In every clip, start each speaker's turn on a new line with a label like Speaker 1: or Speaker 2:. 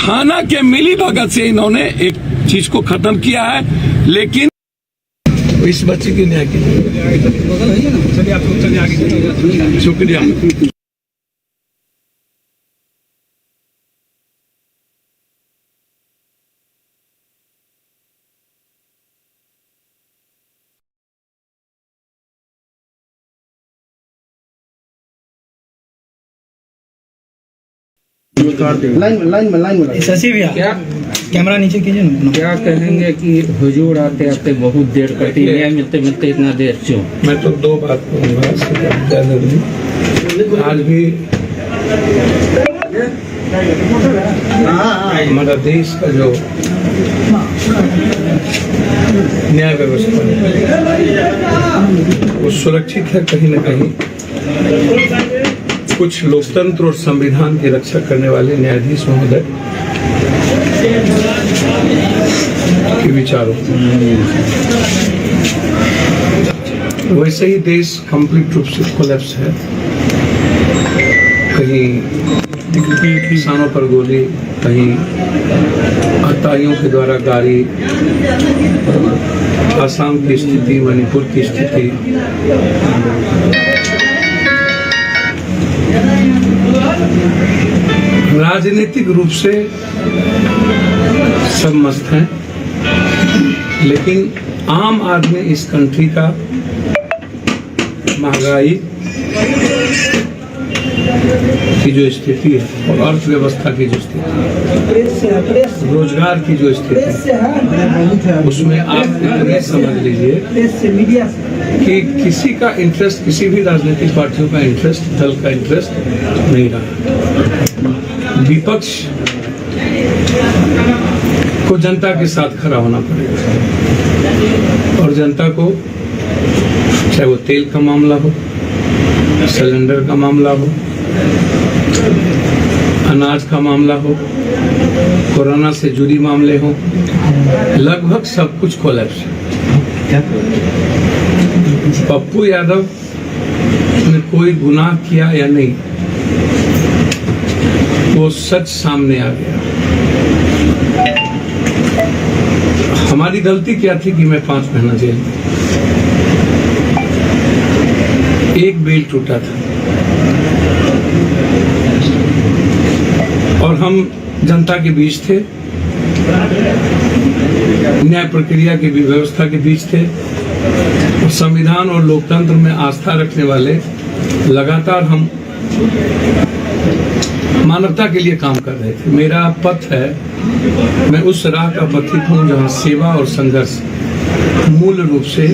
Speaker 1: थाना के मिलीभगत से इन्होंने एक चीज को खत्म किया है, लेकिन इस बच्चे की न्याय की। शुक्रिया।
Speaker 2: लाइन शशि भैया
Speaker 3: क्या
Speaker 2: कैमरा नीचे कीजिए ना।
Speaker 3: क्या कहेंगे कि हुजूर आते आते बहुत देर करती है, मिलते मिलते इतना देर क्यों?
Speaker 1: मैं तो दो बात कहूँगा। आज भी हमारा देश का जो न्याय व्यवस्था वो सुरक्षित है कहीं न कहीं। कुछ लोकतंत्र और संविधान की रक्षा करने वाले न्यायाधीश महोदय के विचारों, वैसे ही देश कंप्लीट रूप से कोलैप्स है। कहीं किसानों पर गोली, कहीं आतंकियों के द्वारा गाड़ी, आसाम की स्थिति, मणिपुर की स्थिति, राजनीतिक रूप से सब मस्त हैं, लेकिन आम आदमी इस कंट्री का महंगाई की जो स्थिति है और अर्थव्यवस्था की जो स्थिति है, रोजगार की जो स्थिति है, उसमें आप ये समझ लीजिए कि किसी का इंटरेस्ट, किसी भी राजनीतिक पार्टियों का इंटरेस्ट, दल का इंटरेस्ट नहीं रहा। विपक्ष को जनता के साथ खड़ा होना पड़ेगा और जनता को, चाहे वो तेल का मामला हो, सिलेंडर का मामला हो, अनाज का मामला हो, कोरोना से जुड़ी मामले हो, लगभग सब कुछ कोलैप्स है। पप्पू यादव ने कोई गुनाह किया या नहीं, वो सच सामने आ गया। हमारी गलती क्या थी कि मैं 5 महीना जेल में, एक बेल टूटा था और हम जनता के बीच थे, न्याय प्रक्रिया की व्यवस्था के बीच थे, और संविधान और लोकतंत्र में आस्था रखने वाले लगातार हम मानवता के लिए काम कर रहे थे। मेरा पथ है, मैं उस राह का पथिक हूँ जहाँ सेवा और संघर्ष मूल रूप से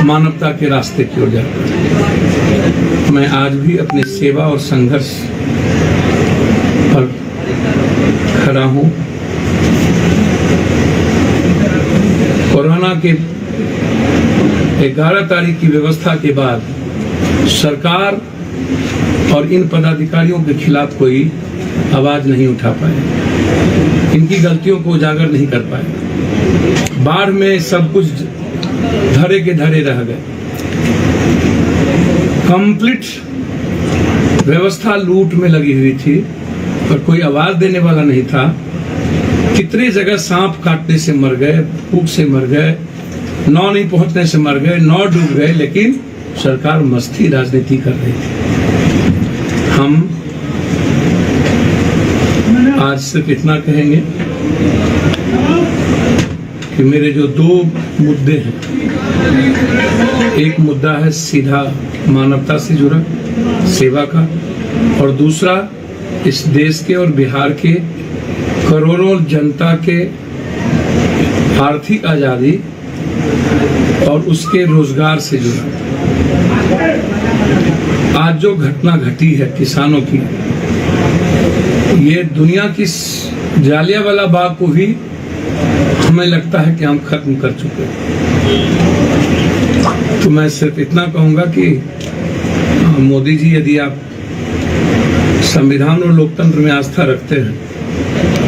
Speaker 1: मानवता के रास्ते की ओर जाता है। मैं आज भी अपनी सेवा और संघर्ष पर खड़ा हूँ। कोरोना के 11 तारीख की व्यवस्था के बाद सरकार और इन पदाधिकारियों के खिलाफ कोई आवाज नहीं उठा पाए, इनकी गलतियों को उजागर नहीं कर पाए। बाढ़ में सब कुछ धरे के धरे रह गए। कंप्लीट व्यवस्था लूट में लगी हुई थी और कोई आवाज देने वाला नहीं था। कितने जगह सांप काटने से मर गए, भूख से मर गए, नाव नहीं पहुंचने से मर गए, नाव डूब गए, लेकिन सरकार मस्ती राजनीति कर रही थी। हम आज सिर्फ इतना कहेंगे कि मेरे जो 2 मुद्दे हैं, एक मुद्दा है सीधा मानवता से जुड़ा सेवा का, और दूसरा इस देश के और बिहार के करोड़ों जनता के आर्थिक आजादी और उसके रोजगार से जुड़ा। आज जो घटना घटी है किसानों की, ये दुनिया की जालियांवाला बाग को भी हमें लगता है कि हम खत्म कर चुके हैं। तो मैं सिर्फ इतना कहूंगा कि मोदी जी, यदि आप संविधान और लोकतंत्र में आस्था रखते हैं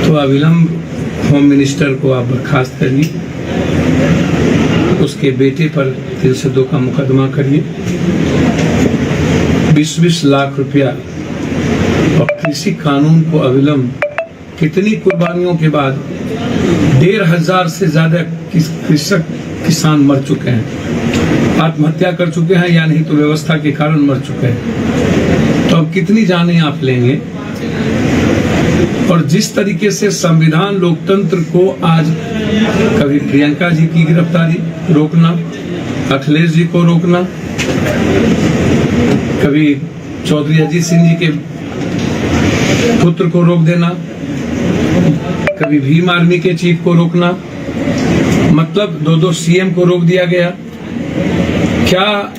Speaker 1: तो अविलंब होम मिनिस्टर को आप बर्खास्त करिए, उसके बेटे पर 302 का मुकदमा करिए, 20-20 लाख रुपया और कृषि कानून को अविलंब कितनी कुर्बानियों के बाद 1500 से ज्यादा कृषक किसान मर चुके हैं, आत्महत्या कर चुके हैं या नहीं तो व्यवस्था के कारण मर चुके हैं। तो अब कितनी जानें आप लेंगे? और जिस तरीके से संविधान लोकतंत्र को आज कभी प्रियंका जी की गिरफ्तारी रोकना, अखिलेश जी को रोकना, कभी चौधरी अजीत सिंह जी के पुत्र को रोक देना, कभी भीम आर्मी के चीफ को रोकना, मतलब 2 सीएम को रोक दिया गया। क्या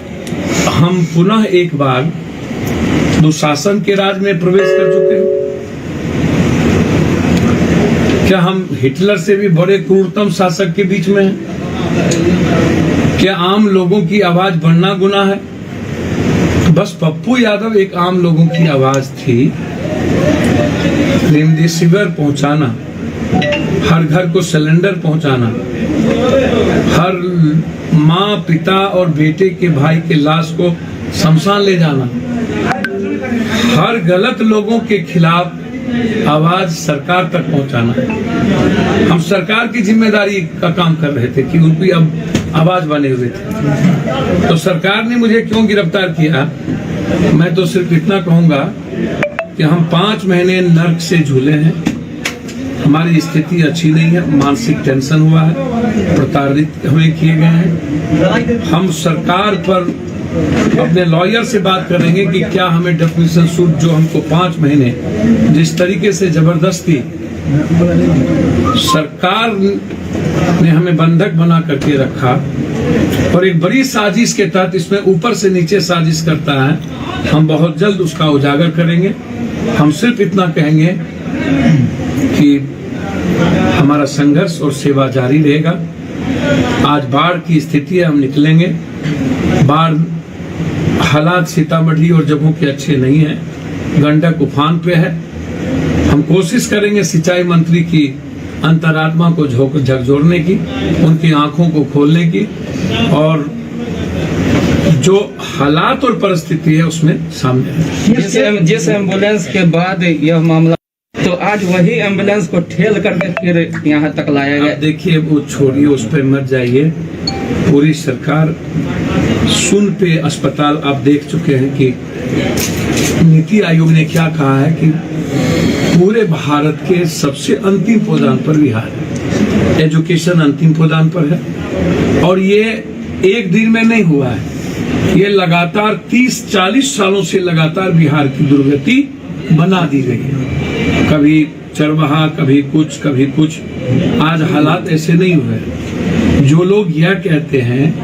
Speaker 1: हम पुनः एक बार दुशासन के राज में प्रवेश कर चुके हैं? क्या हम हिटलर से भी बड़े क्रूरतम शासक के बीच में हैं? क्या आम लोगों की आवाज बनना गुनाह है? बस पप्पू यादव एक आम लोगों की आवाज थी। रेमडेसिविर पहुंचाना, हर घर को सिलेंडर पहुंचाना, हर माँ पिता और बेटे के भाई के लाश को शमशान ले जाना, हर गलत लोगों के खिलाफ आवाज सरकार तक पहुंचाना। हम सरकार की जिम्मेदारी का काम कर रहे थे कि उनकी अब आवाज बने हुए थे। तो सरकार ने मुझे क्यों गिरफ्तार किया? मैं तो सिर्फ इतना कहूंगा कि हम 5 महीने नर्क से झूले हैं, हमारी स्थिति अच्छी नहीं है, मानसिक टेंशन हुआ है, प्रताड़ित हमें किए गए हैं। हम सरकार पर अपने लॉयर से बात करेंगे कि क्या हमें डेफिनेशन सूट जो हमको 5 महीने जिस तरीके से जबरदस्ती सरकार ने हमें बंधक बना करके रखा और एक बड़ी साजिश के तहत इसमें ऊपर से नीचे साजिश करता है, हम बहुत जल्द उसका उजागर करेंगे। हम सिर्फ इतना कहेंगे कि हमारा संघर्ष और सेवा जारी रहेगा। आज बाढ़ की स्थिति है, हम निकलेंगे। बाढ़ हालात सीतामढ़ी और जगहों के अच्छे नहीं है, गंडक उफान पे है। हम कोशिश करेंगे सिंचाई मंत्री की अंतरात्मा को झकझोरने की, उनकी आंखों को खोलने की और जो हालात और परिस्थिति है उसमें सामने।
Speaker 3: जिस एम्बुलेंस के बाद यह मामला, तो आज वही एम्बुलेंस को ठेल करके फिर यहाँ तक लाया गया।
Speaker 1: देखिए वो छोड़िए, उस पर मत जाइए। पूरी सरकार सुन पे अस्पताल आप देख चुके हैं कि नीति आयोग ने क्या कहा है कि पूरे भारत के सबसे अंतिम पायदान पर बिहार है, एजुकेशन अंतिम पायदान पर है। और ये एक दिन में नहीं हुआ है, ये लगातार 30-40 सालों से लगातार बिहार की दुर्गति बना दी गई है। कभी चरवाहा, कभी कुछ। आज हालात ऐसे नहीं हुए। जो लोग यह कहते हैं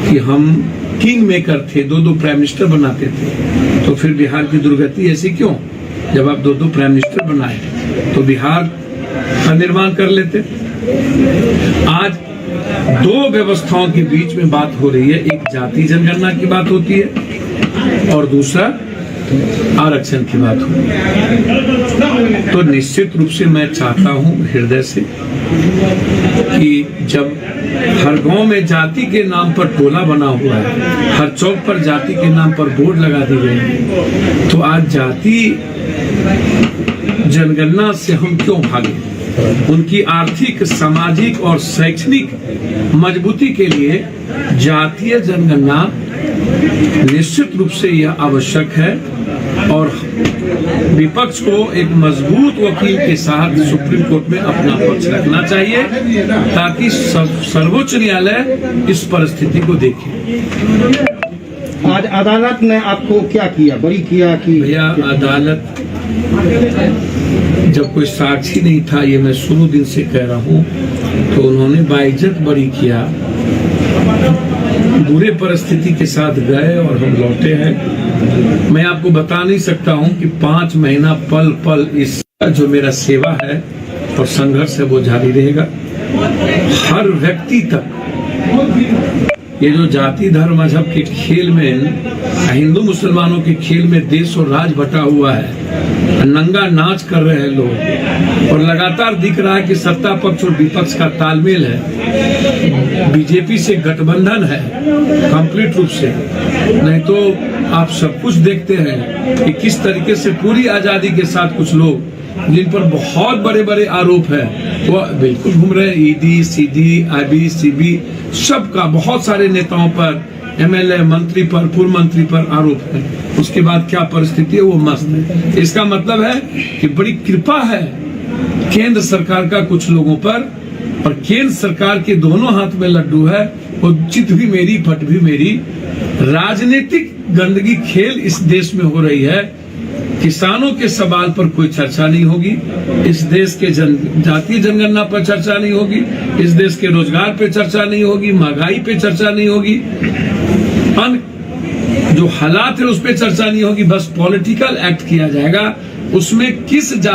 Speaker 1: कि हम किंग मेकर थे, 2 प्राइम मिनिस्टर बनाते थे, तो फिर बिहार की दुर्गति ऐसी क्यों? जब आप 2 प्राइम मिनिस्टर बनाए तो बिहार का निर्माण कर लेते। आज 2 व्यवस्थाओं के बीच में बात हो रही है, एक जाति जनगणना की बात होती है और दूसरा आरक्षण की बात हो रही है। तो निश्चित रूप से मैं चाहता हूं हृदय से कि जब हर गांव में जाति के नाम पर टोला बना हुआ है, हर चौक पर जाति के नाम पर बोर्ड लगा दी गई है, तो आज जाति जनगणना से हम क्यों भागे? उनकी आर्थिक, सामाजिक और शैक्षणिक मजबूती के लिए जातीय जनगणना निश्चित रूप से यह आवश्यक है और विपक्ष को एक मजबूत वकील के साथ सुप्रीम कोर्ट में अपना पक्ष रखना चाहिए ताकि सर्वोच्च न्यायालय इस परिस्थिति को देखे।
Speaker 2: आज अदालत ने आपको क्या किया, बरी किया कि?
Speaker 1: भैया अदालत जब कोई साक्षी नहीं था, ये मैं शुरू दिन से कह रहा हूँ, तो उन्होंने बाइज्जत बरी किया। बुरे परिस्थिति के साथ गए और हम लौटे हैं। मैं आपको बता नहीं सकता हूं कि 5 महीना पल पल इस जो मेरा सेवा है और संघर्ष है वो जारी रहेगा। हर व्यक्ति तक ये जो जाति धर्म मजहब के खेल में, हिंदू मुसलमानों के खेल में देश और राज बटा हुआ है, नंगा नाच कर रहे हैं लोग और लगातार दिख रहा है कि सत्ता पक्ष और विपक्ष का तालमेल है, बीजेपी से गठबंधन है कंप्लीट रूप से। नहीं तो आप सब कुछ देखते हैं कि किस तरीके से पूरी आजादी के साथ कुछ लोग जिन पर बहुत बड़े बड़े आरोप है, वो बिल्कुल घूम रहे हैं। ईडी, सीडी, आईबी, सीबी, सबका बहुत सारे नेताओं पर, एमएलए, मंत्री पर, पूर्व मंत्री पर आरोप है। उसके बाद क्या परिस्थिति है, वो मस्त है। इसका मतलब है कि बड़ी कृपा है केंद्र सरकार का कुछ लोगों पर, और केंद्र सरकार के दोनों हाथ में लड्डू है। वो चित भी मेरी, पट भी मेरी। राजनीतिक गंदगी खेल इस देश में हो रही है। किसानों के सवाल पर कोई चर्चा नहीं होगी, इस देश के जातीय जनगणना पर चर्चा नहीं होगी, इस देश के रोजगार पे चर्चा नहीं होगी, महंगाई पे चर्चा नहीं होगी, जो हालात है उस पर चर्चा नहीं होगी। बस पॉलिटिकल एक्ट किया जाएगा। उसमें किस